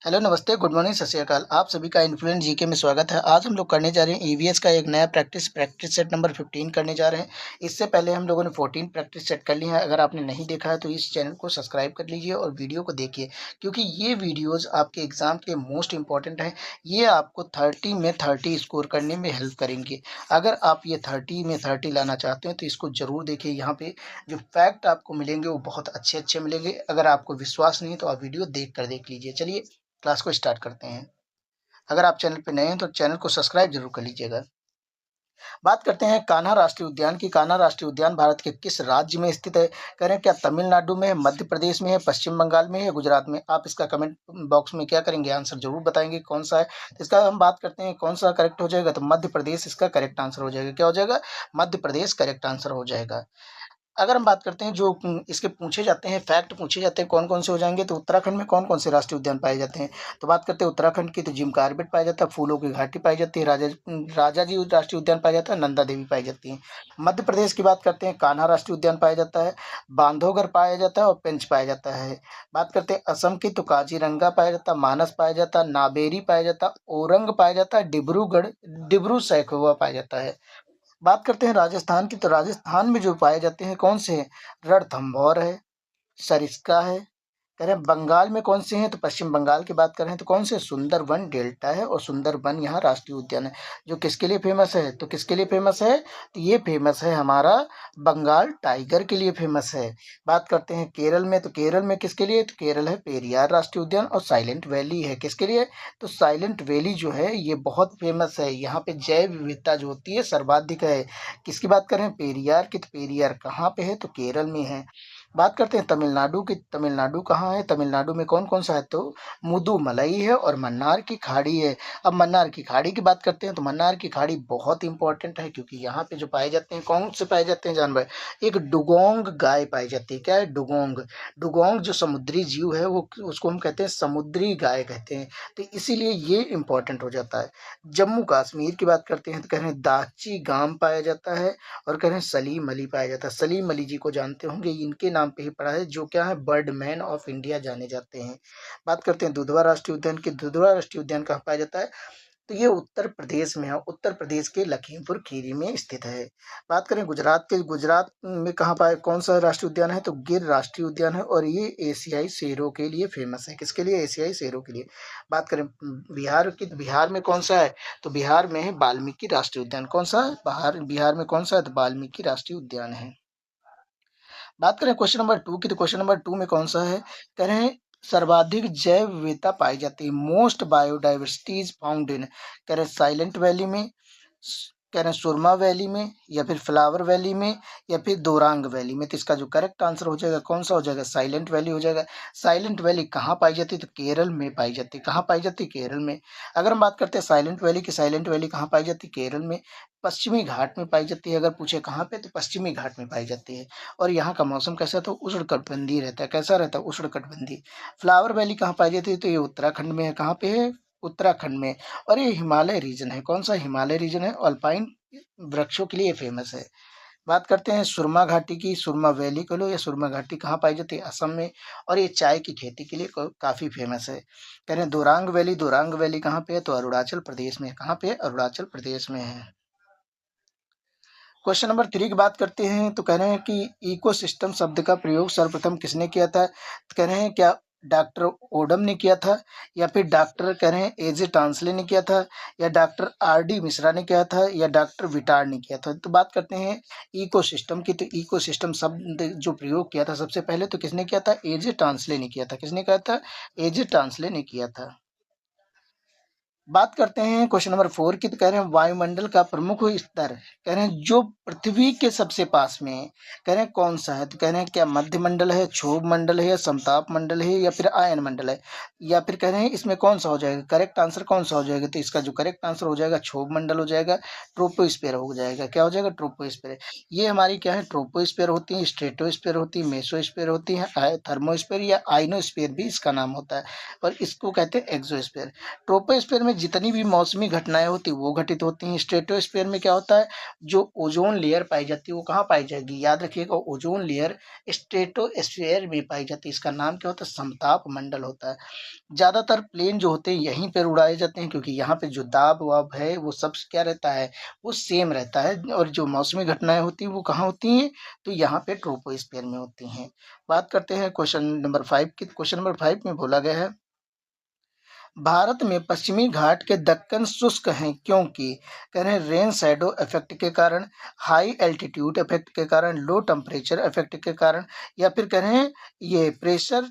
Hello, नमस्ते, good morning, सत श्री अकाल। आप सभी का इन्फ्लुएंट जीके में स्वागत है। आज हम लोग करने जा रहे हैं ईवीएस का एक नया प्रैक्टिस सेट नंबर 15 करने जा रहे हैं। इससे पहले हम लोगों ने 14 प्रैक्टिस सेट कर लिए हैं। अगर आपने नहीं देखा है तो इस चैनल को सब्सक्राइब कर लीजिए और वीडियो को देखिए, क्योंकि ये वीडियोज़ आपके एग्ज़ाम के लिए मोस्ट इंपॉर्टेंट हैं। ये आपको 30 में 30 स्कोर करने में हेल्प करेंगे। अगर आप ये 30 में 30 लाना चाहते हैं तो इसको ज़रूर देखिए। यहाँ पे जो फैक्ट आपको मिलेंगे वो बहुत अच्छे मिलेंगे। अगर आपको विश्वास नहीं है तो आप वीडियो देख लीजिए। चलिए क्लास को स्टार्ट करते हैं। अगर आप चैनल पे नए हैं तो चैनल को सब्सक्राइब जरूर कर लीजिएगा। बात करते हैं कान्हा राष्ट्रीय उद्यान की। कान्हा राष्ट्रीय उद्यान भारत के किस राज्य में स्थित है? कह रहे हैं क्या तमिलनाडु में है, मध्य प्रदेश में है, पश्चिम बंगाल में है या गुजरात में? आप इसका कमेंट बॉक्स में क्या करेंगे, आंसर जरूर बताएंगे कौन सा है। तो इसका हम बात करते हैं कौन सा करेक्ट हो जाएगा, तो मध्य प्रदेश इसका करेक्ट आंसर हो जाएगा। क्या हो जाएगा? मध्य प्रदेश करेक्ट आंसर हो जाएगा। अगर हम बात करते हैं जो इसके पूछे जाते हैं, फैक्ट पूछे जाते हैं, कौन-कौन से हो जाएँगे, तो उत्तराखंड में कौन-कौन से राष्ट्रीय उद्यान पाए जाते हैं? तो बात करते हैं उत्तराखंड की, तो जिम कॉर्बेट पाया जाता है, फूलों की घाटी पाई जाती है, राजा जी राष्ट्रीय उद्यान पाया जाता है, नंदा देवी पाई जाती हैं। मध्य प्रदेश की बात करते हैं, कान्हा राष्ट्रीय उद्यान पाया जाता है, बांधवगढ़ पाया जाता है और पेंच पाया जाता है। बात करते हैं असम की, तो काजीरंगा पाया जाता है, मानस पाया जाता है, नामेरी पाया जाता है, ओरंग पाया जाता है, डिब्रू सैखोवा पाया जाता है। बात करते हैं राजस्थान की, तो राजस्थान में जो पाए जाते हैं कौन से हैं? रणथंभौर है, सरिस्का है। कह रहे हैं बंगाल में कौन से हैं, तो पश्चिम बंगाल की बात कर रहे हैं तो कौन से? सुंदरबन डेल्टा है और सुंदरबन यहाँ राष्ट्रीय उद्यान है। जो किसके लिए फेमस है? तो किसके लिए फेमस है? तो ये फेमस है हमारा बंगाल टाइगर के लिए फेमस है। बात करते हैं केरल में, तो केरल में किसके लिए? तो केरल है पेरियार राष्ट्रीय उद्यान और साइलेंट वैली है। किसके लिए? तो साइलेंट वैली जो है ये बहुत फेमस है। यहाँ पे जैव विविधता जो होती है सर्वाधिक है। किसकी बात कर रहे हैं? पेरियार की। तो पेरियार कहाँ पे है? तो केरल में है। बात करते हैं तमिलनाडु की। तमिलनाडु कहाँ है? तमिलनाडु में कौन कौन सा है? तो मुदुमलई है और मन्नार की खाड़ी है। अब मन्नार की खाड़ी की बात करते हैं तो मन्नार की खाड़ी बहुत इंपॉर्टेंट है, क्योंकि यहाँ पे जो पाए जाते हैं, कौन से पाए जाते हैं जानवर? एक डुगोंग गाय पाई जाती है। क्या है? डुगोंग। डुगोंग जो समुद्री जीव है वो, उसको हम कहते हैं समुद्री गाय कहते हैं। तो इसीलिए ये इंपॉर्टेंट हो जाता है। जम्मू कश्मीर की बात करते हैं तो कह रहे हैं दाची गांव पाया जाता है और कह रहे हैं सलीम अली पाया जाता है। सलीम अली जी को जानते होंगे, इनके नाम पे ही पड़ा है, जो क्या है? बर्ड मैन ऑफ इंडिया जाने जाते हैं। बात करते हैं दुधवा राष्ट्रीय उद्यान की। दुधवा राष्ट्रीय उद्यान कहाँ पाया जाता है? तो ये उत्तर प्रदेश में है। उत्तर प्रदेश के लखीमपुर खीरी में स्थित है। बात करें गुजरात के, गुजरात में कहाँ पाए, कौन सा राष्ट्रीय उद्यान है? तो गिर राष्ट्रीय उद्यान है और ये एशियाई शेरों के लिए फेमस है। किसके लिए? एशियाई शेरों के लिए। बात करें बिहार की, तो बिहार में कौन सा है? तो बिहार में है वाल्मीकि राष्ट्रीय उद्यान। कौन सा? बिहार में कौन सा है? तो वाल्मीकि राष्ट्रीय उद्यान है। बात करें क्वेश्चन नंबर 2 की, तो क्वेश्चन नंबर 2 में कौन सा है? कह रहे हैं सर्वाधिक जैव विविधता पाई जाती है। Most biodiversity is found in, कह रहे हैं साइलेंट वैली में, कह रहे हैं सुरमा वैली में, या फिर फ्लावर वैली में, या फिर दोरांग वैली में। तो इसका जो करेक्ट आंसर हो जाएगा कौन सा हो जाएगा? साइलेंट वैली हो जाएगा। साइलेंट वैली कहाँ पाई जाती है? तो केरल में पाई जाती है। कहाँ पाई जाती है? केरल में। अगर हम बात करते हैं साइलेंट वैली की, साइलेंट वैली कहाँ पाई जाती है? केरल में पश्चिमी घाट में पाई जाती है। अगर पूछे कहाँ पे, तो पश्चिमी घाट में पाई जाती है। और यहाँ का मौसम कैसा? तो उष्णकटिबंधीय रहता है। कैसा रहता है? उष्णकटिबंधीय। फ्लावर वैली कहाँ पाई जाती है? तो ये उत्तराखंड में है। कहाँ पे है? उत्तराखंड में। और ये हिमालय रीजन है। कौन सा? हिमालय रीजन है। अल्पाइन वृक्षों के लिए फेमस है। बात करते हैं सुरमा घाटी की। सुरमा वैली कह लो या सुरमा घाटी कहाँ पाई जाती है? असम में। और ये चाय की खेती के लिए काफी फेमस है। कह रहे हैं दोरांग वैली, दोरांग वैली कहाँ पे है? तो अरुणाचल प्रदेश में है। कहाँ पे है? अरुणाचल प्रदेश में है। क्वेश्चन नंबर 3 की बात करते हैं तो कह रहे हैं कि इकोसिस्टम शब्द का प्रयोग सर्वप्रथम किसने किया था? तो कह रहे हैं क्या डॉक्टर ओडम ने किया था, या फिर डॉक्टर कह रहे हैं एजे टांसले ने किया था, या डॉक्टर आर डी मिश्रा ने किया था, या डॉक्टर विटार ने किया था? तो बात करते हैं इकोसिस्टम की। तो इकोसिस्टम शब्द जो प्रयोग किया था सबसे पहले तो किसने किया था? एजे टांसले ने किया था। किसने किया था? एजे टांसले ने किया था। बात करते हैं क्वेश्चन नंबर 4 की। तो कह रहे हैं वायुमंडल का प्रमुख स्तर, कह रहे हैं जो पृथ्वी के सबसे पास में है, कह रहे हैं कौन सा है? तो कह रहे हैं क्या मध्य मंडल है, क्षोभ मंडल है, या समताप मंडल है, या फिर आयन मंडल है, या फिर कह रहे हैं इसमें कौन सा हो जाएगा? करेक्ट आंसर कौन सा हो जाएगा? तो इसका जो करेक्ट आंसर हो जाएगा क्षोभ मंडल हो जाएगा। ट्रोपोस्फेयर हो जाएगा। क्या हो जाएगा? ट्रोपोस्फेयर। ये हमारी क्या है? ट्रोपोस्फेयर होती है, स्ट्रेटोस्फेयर होती है, मेसोस्फेयर होती है, थर्मोस्फेयर या आइनोस्फेयर भी इसका नाम होता है, और इसको कहते हैं एक्सोस्फेयर। ट्रोपोस्फेयर में में जितनी भी मौसमी घटनाएं होती हैं वो घटित होती हैं। स्ट्रेटोस्फीयर में क्या होता है, जो ओजोन लेयर पाई जाती है वो कहाँ पाई जाएगी, याद रखिएगा ओजोन लेयर स्ट्रेटोस्फीयर में पाई जाती है। इसका नाम क्या होता है, समताप मंडल होता है। ज़्यादातर प्लेन जो होते हैं यहीं पर उड़ाए जाते हैं, क्योंकि यहाँ पे जो दाब वाब है वो सब क्या रहता है, वो सेम रहता है। और जो मौसमी घटनाएं होती हैं वो कहाँ होती हैं, तो यहाँ पे ट्रोपोस्फीयर में होती हैं। बात करते हैं क्वेश्चन नंबर 5 की। क्वेश्चन नंबर 5 में बोला गया है, भारत में पश्चिमी घाट के दक्कन शुष्क हैं क्योंकि कह रहे हैं रेन शैडो इफेक्ट के कारण, हाई एल्टीट्यूड इफेक्ट के कारण, लो टेम्परेचर इफेक्ट के कारण, या फिर कह रहे हैं ये प्रेशर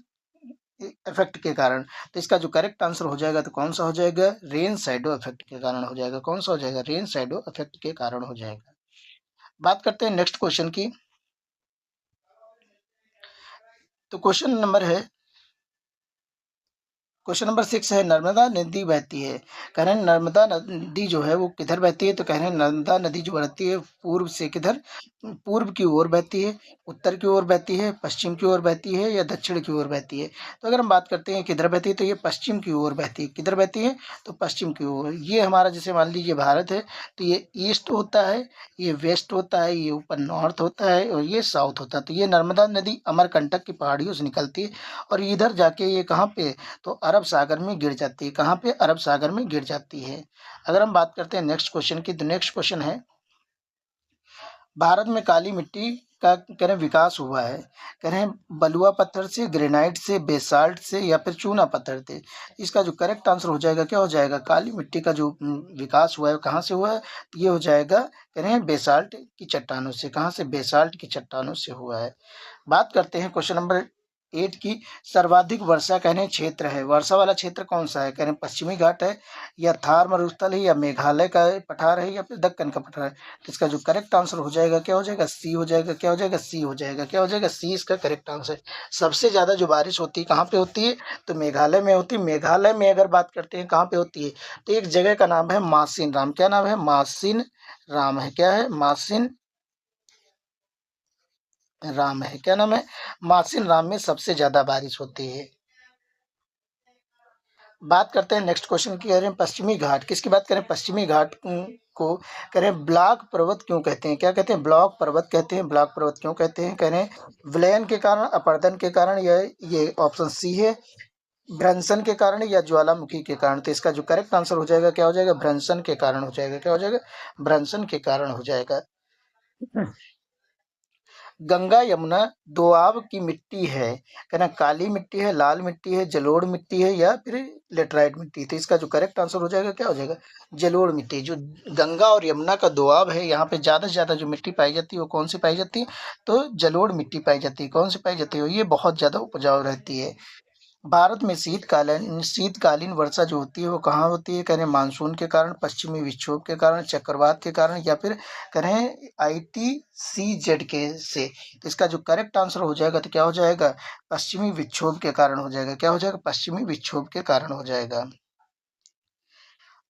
इफेक्ट के कारण। तो इसका जो करेक्ट आंसर हो जाएगा तो कौन सा हो जाएगा, रेन शैडो इफेक्ट के कारण हो जाएगा। कौन सा हो जाएगा, रेन शैडो इफेक्ट के कारण हो जाएगा। बात करते हैं नेक्स्ट क्वेश्चन की। तो क्वेश्चन नंबर 6 है, नर्मदा नदी बहती है। कह रहे हैं नर्मदा नदी जो है वो किधर बहती है, तो कह रहे हैं नर्मदा नदी जो बहती है पूर्व से किधर, पूर्व की ओर बहती है, उत्तर की ओर बहती है, पश्चिम की ओर बहती है, या दक्षिण की ओर बहती है। तो अगर हम बात करते हैं किधर बहती है, तो ये पश्चिम की ओर बहती है। किधर बहती है, तो पश्चिम की ओर। ये हमारा जैसे मान लीजिए भारत है, तो ये ईस्ट होता है, ये वेस्ट होता है, ये ऊपर नॉर्थ होता है, और ये साउथ होता है। तो ये नर्मदा नदी अमरकंटक की पहाड़ियों से निकलती है और इधर जाके ये कहाँ पे, तो अरब सागर में गिर जाती है। कहाँ पे, अरब सागर में गिर जाती है। अगर हम बात करते हैं नेक्स्ट क्वेश्चन की, तो नेक्स्ट क्वेश्चन है, भारत में काली मिट्टी का कह रहे हैं विकास हुआ है। कह रहे हैं बलुआ पत्थर से, ग्रेनाइट से, बेसाल्ट से, या फिर चूना पत्थर से। इसका जो करेक्ट आंसर हो जाएगा क्या हो जाएगा, काली मिट्टी का जो विकास हुआ है कहाँ से हुआ है, तो ये हो जाएगा कह रहे हैं बेसाल्ट की चट्टानों से। कहाँ से, बेसाल्ट की चट्टानों से हुआ है। बात करते हैं क्वेश्चन नंबर 8 की, सर्वाधिक वर्षा कह रहे हैं क्षेत्र है, वर्षा वाला क्षेत्र कौन सा है, कह रहे हैं पश्चिमी घाट है, या थार मरुस्थल है, या मेघालय का पठार है, या फिर दक्कन का पठार है। तो इसका जो करेक्ट आंसर हो जाएगा क्या हो जाएगा, सी हो जाएगा। क्या हो जाएगा, सी हो जाएगा। क्या हो जाएगा, सी इसका करेक्ट आंसर। सबसे ज्यादा जो बारिश होती है कहाँ पे होती है, तो मेघालय में होती है। मेघालय में अगर बात करते हैं कहाँ पे होती है, तो एक जगह का नाम है मासिन राम। क्या नाम है, मासिन राम है। क्या है, मासिन राम है। क्या नाम है, मासिन राम में सबसे ज्यादा बारिश होती है। बात करते हैं नेक्स्ट क्वेश्चन की, कह रहे हैं पश्चिमी घाट, किसकी बात करें, पश्चिमी घाट को कह रहे हैं ब्लॉक पर्वत क्यों कहते हैं। क्या कहते हैं, ब्लॉक पर्वत कहते हैं। ब्लॉक पर्वत क्यों कहते हैं, कह रहे हैं विलयन के कारण, अपर्दन के कारण, ये ऑप्शन सी है, भ्रंशन के कारण, या ज्वालामुखी के कारण। तो इसका जो करेक्ट आंसर हो जाएगा क्या हो जाएगा, भ्रंशन के कारण हो जाएगा। क्या हो जाएगा, भ्रंशन के कारण हो जाएगा। गंगा यमुना दोआब की मिट्टी है, कहना काली मिट्टी है, लाल मिट्टी है, जलोढ़ मिट्टी है, या फिर लेटराइट मिट्टी। तो इसका जो करेक्ट आंसर हो जाएगा क्या हो जाएगा, जलोढ़ मिट्टी। जो गंगा और यमुना का दोआब है, यहाँ पे ज्यादा से ज्यादा जो मिट्टी पाई जाती है वो कौन सी पाई जाती है, तो जलोढ़ मिट्टी पाई जाती है। कौन सी पाई जाती है, ये बहुत ज्यादा उपजाऊ रहती है। भारत में शीतकालीन वर्षा जो होती है वो कहाँ होती है, करें मानसून के कारण, पश्चिमी विक्षोभ के कारण, चक्रवात के कारण, या फिर करें ITCZ के से। तो इसका जो करेक्ट आंसर हो जाएगा तो क्या हो जाएगा, पश्चिमी विक्षोभ के कारण हो जाएगा। क्या हो जाएगा, पश्चिमी विक्षोभ के कारण हो जाएगा।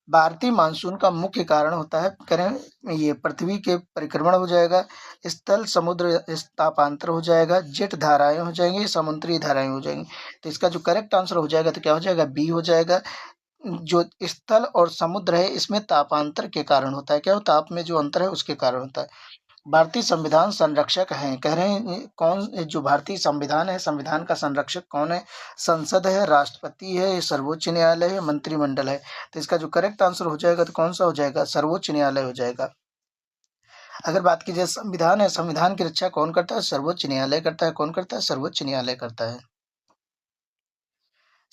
भारतीय मानसून का मुख्य कारण होता है, करें ये पृथ्वी के परिक्रमण हो जाएगा, स्थल समुद्र तापांतर हो जाएगा, जेट धाराएं हो जाएंगी, समुद्री धाराएं हो जाएंगी। तो इसका जो करेक्ट आंसर हो जाएगा तो क्या हो जाएगा, बी हो जाएगा। जो स्थल और समुद्र है इसमें तापांतर के कारण होता है। क्या होता है, ताप में जो अंतर है उसके कारण होता है। भारतीय संविधान संरक्षक हैं, कह रहे हैं कौन, जो भारतीय संविधान है, संविधान का संरक्षक कौन है, संसद है, राष्ट्रपति है, सर्वोच्च न्यायालय है, मंत्रिमंडल है। तो इसका जो करेक्ट आंसर हो जाएगा तो कौन सा हो जाएगा, सर्वोच्च न्यायालय हो जाएगा। अगर बात की जाए संविधान है, संविधान की रक्षा कौन करता है, सर्वोच्च न्यायालय करता है। कौन करता है, सर्वोच्च न्यायालय करता है।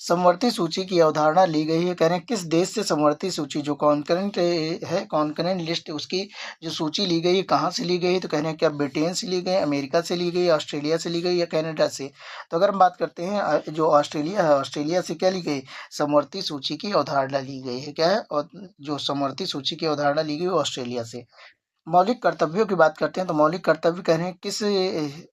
समवर्ती सूची की अवधारणा ली गई है, कह रहे हैं किस देश से समवर्ती सूची, जो कॉन्करेंट है, कॉन्करेंट लिस्ट उसकी जो सूची ली गई है कहाँ से ली गई है, तो कह रहे हैं क्या ब्रिटेन से ली गई, अमेरिका से ली गई, ऑस्ट्रेलिया से ली गई, या कनाडा से। तो अगर हम बात करते हैं जो ऑस्ट्रेलिया है, ऑस्ट्रेलिया से क्या ली गई, समवर्ती सूची की अवधारणा ली गई है। क्या है, और जो समवर्ती सूची की अवधारणा ली गई वो ऑस्ट्रेलिया से। मौलिक कर्तव्यों की बात करते हैं, तो मौलिक कर्तव्य कह रहे हैं किस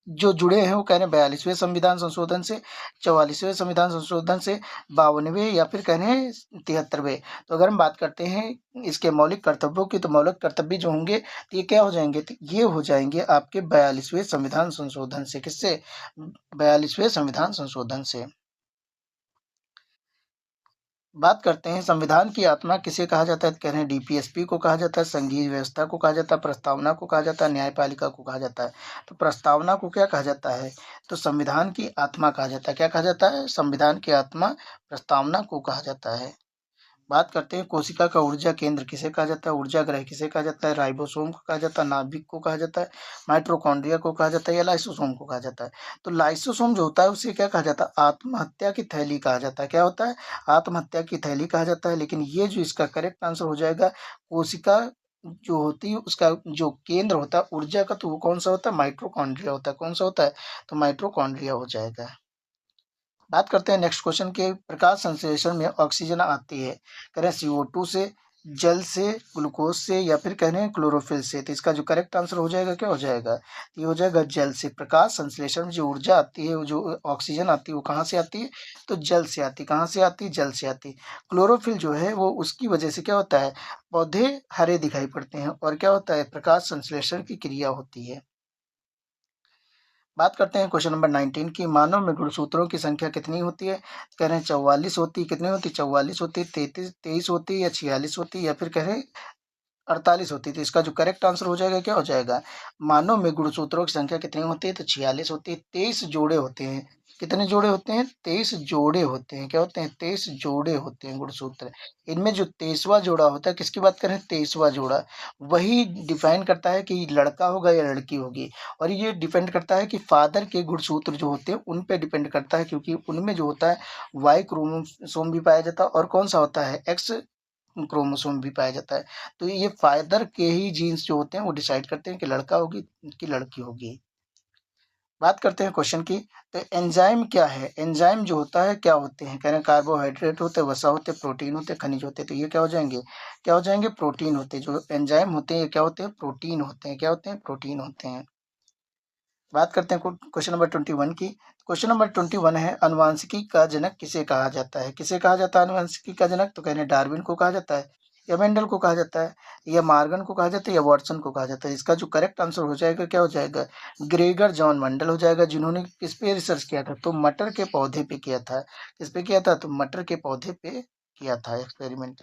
जो जुड़े हैं वो कह रहे हैं 42वें संविधान संशोधन से, 44वें संविधान संशोधन से, 52वें, या फिर कह रहे हैं 73वें। तो अगर हम बात करते हैं इसके मौलिक कर्तव्यों की, तो मौलिक कर्तव्य जो होंगे तो ये क्या हो जाएंगे, तो ये हो जाएंगे आपके 42वें संविधान संशोधन से। किससे, 42वें संविधान संशोधन से। बात करते हैं संविधान की आत्मा किसे कहा जाता है, तो कह रहे हैं डीपीएसपी को कहा जाता है, संघीय व्यवस्था को कहा जाता है, प्रस्तावना को कहा जाता है, न्यायपालिका को कहा जाता है। तो प्रस्तावना को क्या कहा जाता है, तो संविधान की आत्मा कहा जाता है। क्या कहा जाता है, संविधान की आत्मा प्रस्तावना को कहा जाता है। बात करते हैं कोशिका का ऊर्जा केंद्र किसे कहा जाता है, ऊर्जा ग्रह किसे कहा जाता है, राइबोसोम को कहा जाता है, नाभिक को कहा जाता है, माइटोकॉन्ड्रिया को कहा जाता है, या लाइसोसोम को कहा जाता है। तो लाइसोसोम जो होता है उसे क्या कहा जाता है, आत्महत्या की थैली कहा जाता है। क्या होता है, आत्महत्या की थैली कहा जाता है। लेकिन ये जो इसका करेक्ट आंसर हो जाएगा, कोशिका जो होती है उसका जो केंद्र होता है ऊर्जा का, तो वो कौन सा होता है, माइटोकॉन्ड्रिया होता है। कौन सा होता है, तो माइटोकॉन्ड्रिया हो जाएगा। बात करते हैं नेक्स्ट क्वेश्चन के, प्रकाश संश्लेषण में ऑक्सीजन आती है, कह रहे हैं CO2 से, जल से, ग्लूकोज से, या फिर कह रहे हैं क्लोरोफिल से। तो इसका जो करेक्ट आंसर हो जाएगा क्या हो जाएगा, ये हो जाएगा जल से। प्रकाश संश्लेषण में जो ऊर्जा आती है, जो ऑक्सीजन आती है, वो कहाँ से आती है, तो जल से आती है। कहाँ से आती है, जल से आती है। क्लोरोफिल जो है वो उसकी वजह से क्या होता है, पौधे हरे दिखाई पड़ते हैं, और क्या होता है, प्रकाश संश्लेषण की क्रिया होती है। बात करते हैं क्वेश्चन नंबर 19 की, मानव में गुणसूत्रों की संख्या कितनी होती है, कह रहे हैं 44 होती है। कितनी होती है, 44 होती है, 23 होती है, या 46 होती है, या फिर कह रहे हैं 48 होती है। तो इसका जो करेक्ट आंसर हो जाएगा क्या हो जाएगा, मानव में गुणसूत्रों की संख्या कितनी होती है, तो 46 होती है। 23 जोड़े होते हैं। कितने जोड़े होते हैं, 23 जोड़े होते हैं। क्या होते हैं, 23 जोड़े होते हैं गुणसूत्र। इनमें जो 23वां जोड़ा होता है, किसकी बात करें, 23वां जोड़ा, वही डिफाइन करता है कि लड़का होगा या लड़की होगी। और ये डिपेंड करता है कि फादर के गुणसूत्र जो होते हैं उन पे डिपेंड करता है, क्योंकि उनमें जो होता है वाई क्रोमोसोम भी पाया जाता है, और कौन सा होता है, एक्स क्रोमोसोम भी पाया जाता है। तो ये फादर के ही जीन्स जो होते हैं वो डिसाइड करते हैं कि लड़का होगी कि लड़की होगी। बात करते हैं क्वेश्चन की, तो एंजाइम क्या है, एंजाइम जो होता है क्या होते हैं, कह रहे हैं कार्बोहाइड्रेट होते हैं, वसा होते हैं, प्रोटीन होते हैं, खनिज होते हैं। तो ये क्या हो जाएंगे, क्या हो जाएंगे, प्रोटीन होते हैं। जो एंजाइम होते हैं ये क्या होते हैं, प्रोटीन होते हैं। क्या होते हैं, प्रोटीन होते हैं। बात करते हैं क्वेश्चन नंबर 21 की। क्वेश्चन नंबर 21 है, अनुवांशिकी का जनक किसे कहा जाता है, किसे कहा जाता है अनुवांशिकी का जनक, तो कहने डार्विन को कहा जाता है, या मेंडल को कहा जाता है, या मार्गन को कहा जाता है, या वॉटसन को कहा जाता है। इसका जो करेक्ट आंसर हो जाएगा क्या हो जाएगा, ग्रेगर जॉन मेंडल हो जाएगा, जिन्होंने किस पे रिसर्च किया था, तो मटर के पौधे पे किया था। किस पे किया था, तो मटर के पौधे पे किया था एक्सपेरिमेंट।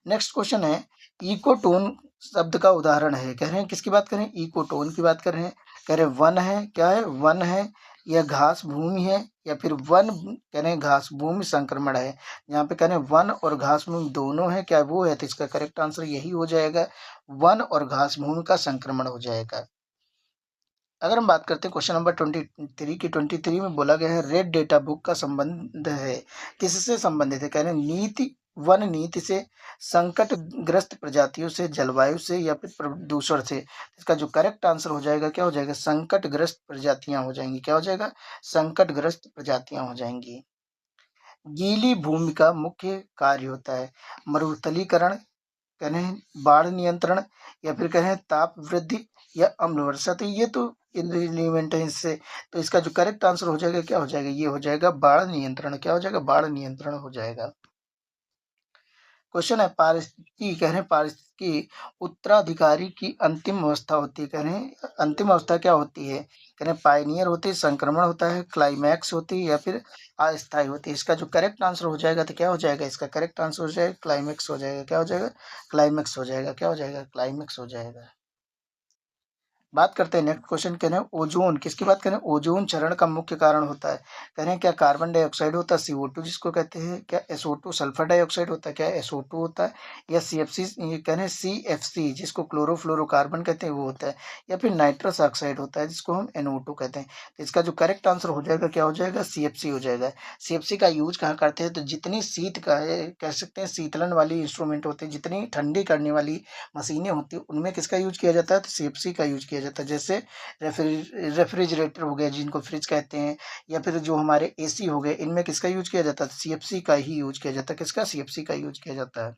नेक्स्ट क्वेश्चन है, इकोटोन शब्द का उदाहरण है, कह रहे हैं किसकी बात करें, इकोटोन की बात कर रहे हैं। कह रहे हैं वन है, क्या है, वन है, या घास भूमि है, या फिर वन, कह रहे हैं घास भूमि संक्रमण है। यहाँ पे कह रहे हैं वन और घास भूमि दोनों है, क्या वो है, तो इसका करेक्ट आंसर यही हो जाएगा, वन और घास भूमि का संक्रमण हो जाएगा। अगर हम बात करते हैं क्वेश्चन नंबर 23 की, 23 में बोला गया है, रेड डेटा बुक का संबंध है, किससे संबंधित है, कह रहे हैं नीति, वन नीति से, संकट ग्रस्त प्रजातियों से, जलवायु से, या फिर प्रदूषण से। इसका जो करेक्ट आंसर हो जाएगा क्या हो जाएगा, संकट ग्रस्त प्रजातियां हो जाएंगी। क्या हो जाएगा, संकट ग्रस्त प्रजातियां हो जाएंगी। गीली भूमि का मुख्य कार्य होता है मरुस्थलीकरण, कह रहे हैं बाढ़ नियंत्रण, या फिर कह रहे हैं ताप वृद्धि, या अम्ल वर्षा। तो ये तो इररिलेवेंट है इससे। तो इसका जो करेक्ट आंसर हो जाएगा क्या हो जाएगा, ये हो जाएगा बाढ़ नियंत्रण। क्या हो जाएगा, बाढ़ नियंत्रण हो जाएगा। क्वेश्चन है, पारिस्थितिकी, कह रहे हैं पारिस्थितिकी उत्तराधिकारी की अंतिम अवस्था होती है, कह रहे हैं अंतिम अवस्था क्या होती है, कह रहे हैं पायनियर होती है, संक्रमण होता है, क्लाइमैक्स होती है, या फिर अस्थायी होती है। इसका जो करेक्ट आंसर हो जाएगा तो क्या हो जाएगा, इसका करेक्ट आंसर हो जाएगा क्लाइमैक्स हो जाएगा। क्या हो जाएगा, क्लाइमैक्स हो जाएगा। क्या हो जाएगा, क्लाइमैक्स हो जाएगा। बात करते हैं नेक्स्ट क्वेश्चन, कह रहे हैं ओजोन किसकी बात करें, ओजोन क्षरण का मुख्य कारण होता है, कह रहे हैं क्या कार्बन डाइऑक्साइड होता है, CO2 जिसको कहते हैं, क्या SO2 सल्फर डाइऑक्साइड होता है, क्या SO2 होता है, या CFC, ये कह रहे हैं CFC जिसको क्लोरोफ्लोरोकार्बन कहते हैं वो होता है, या फिर नाइट्रस ऑक्साइड होता है जिसको हम NO2 कहते हैं। तो इसका जो करेक्ट आंसर हो जाएगा क्या हो जाएगा, CFC हो जाएगा। CFC का यूज कहाँ करते हैं, तो जितनी शीत का है, कह सकते हैं शीतलन वाली इंस्ट्रूमेंट होते हैं, जितनी ठंडी करने वाली मशीनें होती हैं, उनमें किसका यूज किया जाता है, तो CFC का यूज किया जाता है। जैसे रेफ्रिजरेटर हो गया जिनको फ्रिज कहते हैं, या फिर जो हमारे AC हो गए, इनमें किसका यूज किया जाता है, CFC का ही यूज किया जाता है। किसका, CFC का यूज किया जाता है।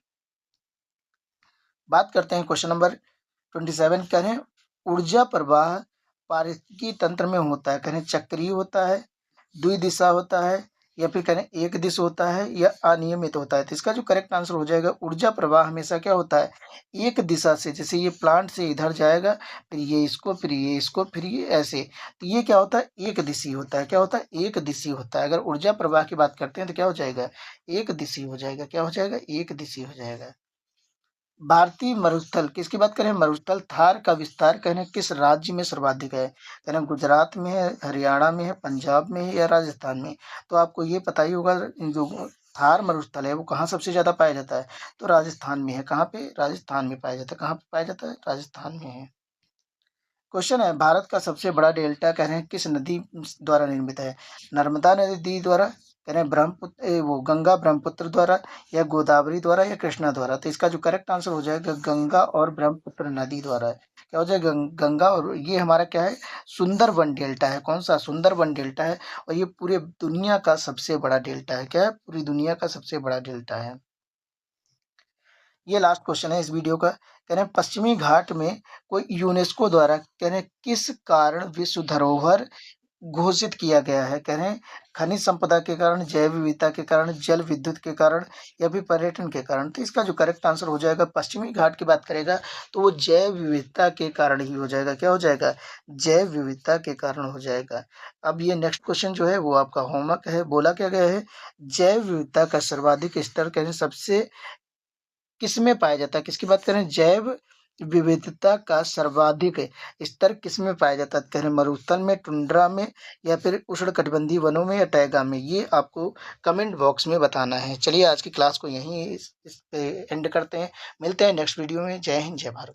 बात करते हैं क्वेश्चन नंबर 27, कह रहे हैं ऊर्जा प्रवाह पारिस्थितिकी तंत्र में होता है, कह रहे हैं चक्रीय होता है, द्विदिशा होता है, या फिर करें एक दिश होता है या अनियमित होता है? तो इसका जो करेक्ट आंसर हो जाएगा, ऊर्जा प्रवाह हमेशा क्या होता है, एक दिशा से। जैसे ये प्लांट से इधर जाएगा, फिर ये इसको, फिर ये इसको, फिर ये ऐसे। तो ये क्या होता है, एक दिशी होता है। क्या होता है, एक दिशी होता है। अगर ऊर्जा प्रवाह की बात करते हैं तो क्या हो जाएगा, एक दिशी हो जाएगा। क्या हो जाएगा, एक दिशी हो जाएगा। भारतीय मरुस्थल किसकी बात करें, मरुस्थल थार का विस्तार करें किस राज्य में सर्वाधिक है? करें गुजरात में है, हरियाणा में है, पंजाब में है या राजस्थान में? तो आपको ये पता ही होगा, जो थार मरुस्थल है वो कहाँ सबसे ज्यादा पाया जाता है, तो राजस्थान में है। कहाँ पे, राजस्थान में पाया जाता है। कहाँ पे पाया जाता है, राजस्थान में है। क्वेश्चन है, भारत का सबसे बड़ा डेल्टा कह रहे हैं किस नदी द्वारा निर्मित है? नर्मदा नदी द्वारा, कह रहे हैं ब्रह्मपुत्र वो गंगा ब्रह्मपुत्र द्वारा, या गोदावरी द्वारा, या कृष्णा द्वारा? तो इसका जो करेक्ट आंसर हो जाएगा, गंगा और ब्रह्मपुत्र नदी द्वारा है। क्या हो जाएगा, गंगा। और ये हमारा क्या है, सुंदरबन डेल्टा है। कौन सा, सुंदरबन डेल्टा है। और ये पूरे दुनिया का सबसे बड़ा डेल्टा है। क्या है, पूरी दुनिया का सबसे बड़ा डेल्टा है। ये लास्ट क्वेश्चन है इस वीडियो का। कह रहे हैं पश्चिमी घाट में कोई यूनेस्को द्वारा कह रहे हैं किस कारण विश्व धरोहर घोषित किया गया है? कह रहे हैं खनिज संपदा के कारण, जैव विविधता के कारण, जल विद्युत के कारण, या फिर पर्यटन के कारण? तो इसका जो करेक्ट आंसर हो जाएगा, पश्चिमी घाट की बात करेगा तो वो जैव विविधता के कारण ही हो जाएगा। क्या हो जाएगा, जैव विविधता के कारण हो जाएगा। अब ये नेक्स्ट क्वेश्चन जो है वो आपका होमवर्क है। बोला क्या गया है, जैव विविधता का सर्वाधिक स्तर कह रहे हैं सबसे किसमें पाया जाता है? किसकी बात करें, जैव विविधता का सर्वाधिक स्तर किसमें पाया जाता है? कह रहे हैं मरुस्थल में, टुंड्रा में, या फिर उष्णकटिबंधीय वनों में, या टैगा में? ये आपको कमेंट बॉक्स में बताना है। चलिए आज की क्लास को यहीं इस पे एंड करते हैं। मिलते हैं नेक्स्ट वीडियो में। जय हिंद, जय भारत।